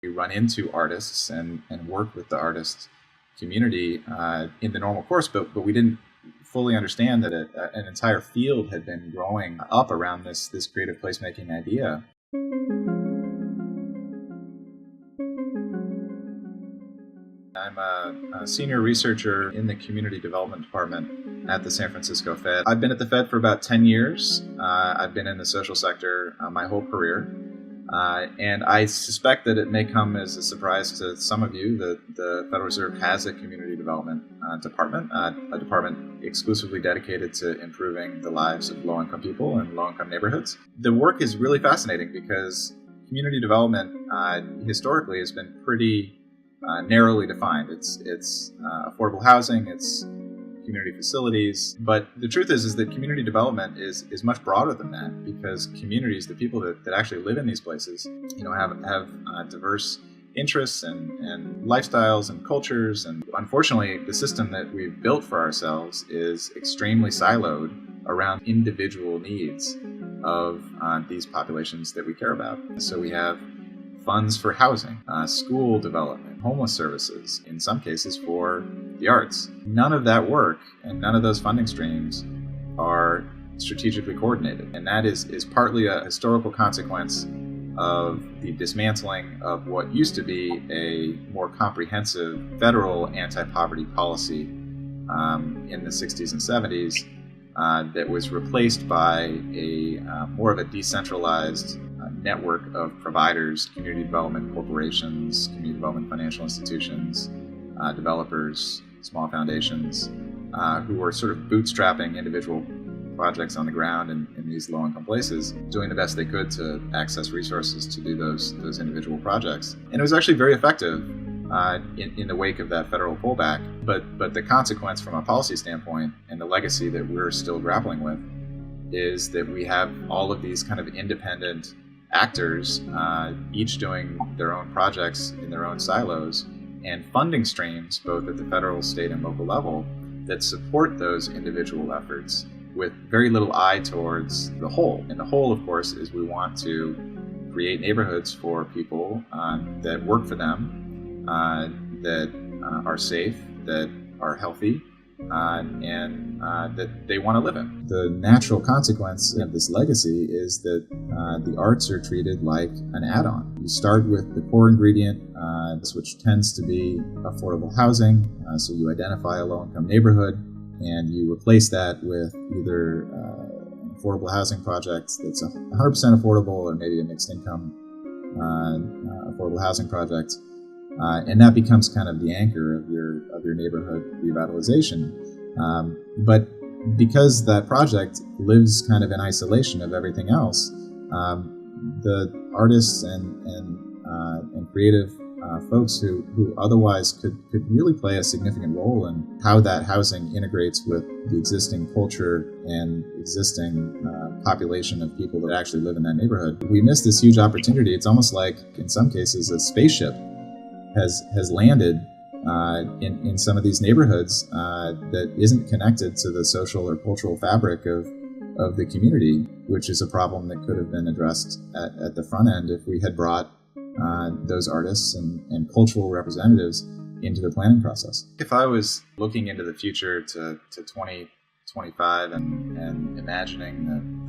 We run into artists and work with the artist community in the normal course, but we didn't fully understand that an entire field had been growing up around this creative placemaking idea. I'm a senior researcher in the community development department at the San Francisco Fed. I've been at the Fed for about 10 years. I've been in the social sector my whole career. And I suspect that it may come as a surprise to some of you that the Federal Reserve has a community development department, a department exclusively dedicated to improving the lives of low-income people and low-income neighborhoods. The work is really fascinating because community development historically has been pretty narrowly defined. It's affordable housing, it's community facilities, but the truth is that community development is much broader than that, because communities, the people that actually live in these places, have diverse interests and lifestyles and cultures. And unfortunately, the system that we've built for ourselves is extremely siloed around individual needs of these populations that we care about. So we have funds for housing, school development, homeless services, in some cases for the arts. None of that work and none of those funding streams are strategically coordinated. And that is partly a historical consequence of the dismantling of what used to be a more comprehensive federal anti-poverty policy in the 60s and 70s that was replaced by a more of a decentralized network of providers, community development corporations, community development financial institutions, developers, small foundations, who were sort of bootstrapping individual projects on the ground in these low-income places, doing the best they could to access resources to do those individual projects. And it was actually very effective in the wake of that federal pullback. But the consequence from a policy standpoint, and the legacy that we're still grappling with, is that we have all of these kind of independent actors, each doing their own projects in their own silos, and funding streams, both at the federal, state, and local level, that support those individual efforts with very little eye towards the whole. And the whole, of course, is we want to create neighborhoods for people that work for them, that are safe, that are healthy, and that they want to live in. The natural consequence of this legacy is that the arts are treated like an add-on. You start with the core ingredient, which tends to be affordable housing. So you identify a low-income neighborhood, and you replace that with either an affordable housing project that's 100% affordable, or maybe a mixed-income affordable housing project. And that becomes kind of the anchor of your neighborhood revitalization. But because that project lives kind of in isolation of everything else, the artists and creative folks who otherwise could really play a significant role in how that housing integrates with the existing culture and existing population of people that actually live in that neighborhood, we miss this huge opportunity. It's almost like, in some cases, a spaceship has landed in some of these neighborhoods that isn't connected to the social or cultural fabric of the community, which is a problem that could have been addressed at the front end if we had brought those artists and cultural representatives into the planning process. If I was looking into the future to 2025 and imagining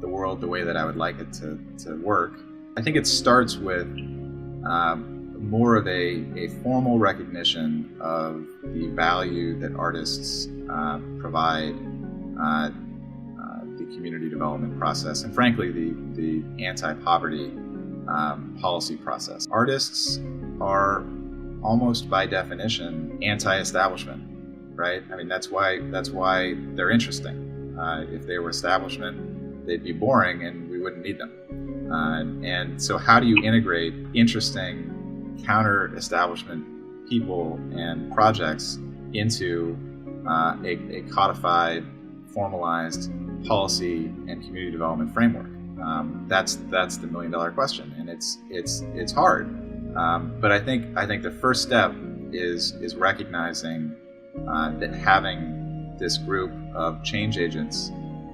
the world the way that I would like it to work, I think it starts with more of a formal recognition of the value that artists provide the community development process, and frankly the anti-poverty policy process. Artists are almost by definition anti-establishment, right? I mean, that's why they're interesting. If they were establishment, they'd be boring and we wouldn't need them. And so how do you integrate interesting counter-establishment people and projects into a codified, formalized policy and community development framework? That's the million-dollar question, and it's hard. But I think the first step is recognizing that having this group of change agents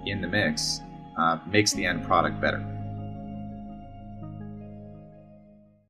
in the mix makes the end product better.